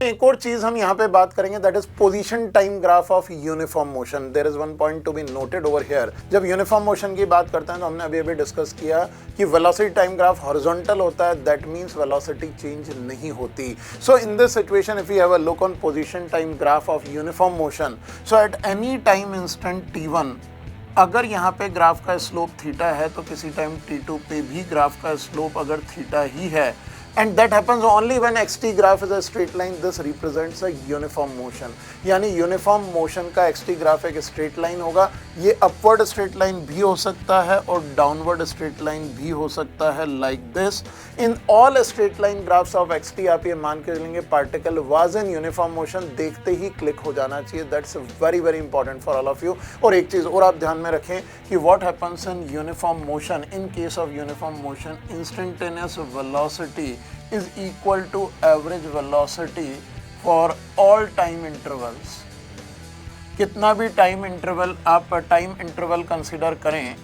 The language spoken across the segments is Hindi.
एक और चीज हम यहाँ पे बात करेंगे, that is position time graph of uniform motion. There is one point to be noted over here. जब यूनिफॉर्म मोशन की बात करते हैं तो हमने अभी डिस्कस किया कि वेलोसिटी टाइम ग्राफ हॉरिजॉन्टल होता है, दैट मींस वेलोसिटी चेंज नहीं होती। So in this situation if you have a look on position time graph of uniform motion, so at any time instant t1 अगर यहाँ पे ग्राफ का स्लोप थीटा है तो किसी टाइम t2 पे भी ग्राफ का स्लोप अगर थीटा ही है, and that happens only when xt graph is a straight line, this represents a uniform motion। यानी यूनिफॉर्म मोशन का xt ग्राफ एक स्ट्रेट लाइन होगा। ये अपवर्ड स्ट्रेट लाइन भी हो सकता है और डाउनवर्ड स्ट्रेट लाइन भी हो सकता है, like this. In all straight line graphs of xt आप ये मान के चलेंगे particle was in uniform motion, देखते ही क्लिक हो जाना चाहिए। That's very very important for all of you. और एक चीज़ और आप ध्यान में रखें कि what happens in uniform motion, in case of uniform motion instantaneous velocity is equal to average velocity for all time intervals। कितना भी टाइम इंटरवल आप टाइम इंटरवल कंसिडर करें,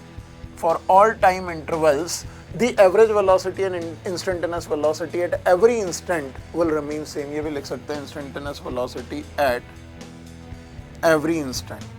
for all time intervals the average velocity and instantaneous velocity at every instant will remain same। ये भी लिख सकते हैं instantaneous velocity at every instant।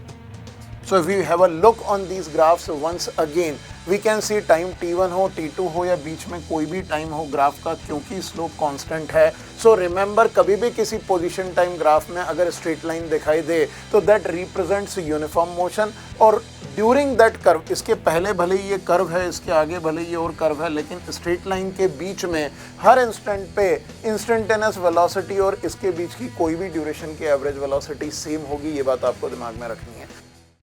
So if we have a look on these graphs once again, we can see time t1 हो t2 हो या बीच में कोई भी टाइम हो ग्राफ का, क्योंकि स्लोप कांस्टेंट है। सो रिमेंबर कभी भी किसी पोजीशन टाइम ग्राफ में अगर स्ट्रेट लाइन दिखाई दे तो दैट रिप्रेजेंट्स यूनिफॉर्म मोशन, और ड्यूरिंग दैट कर्व, इसके पहले भले ही ये कर्व है, इसके आगे भले ही और कर्व है, लेकिन स्ट्रेट लाइन के बीच में हर इंस्टेंट पे इंस्टेंटेनियस वेलोसिटी और इसके बीच की कोई भी ड्यूरेशन की एवरेज वेलोसिटी सेम होगी। ये बात आपको दिमाग में रखनी है।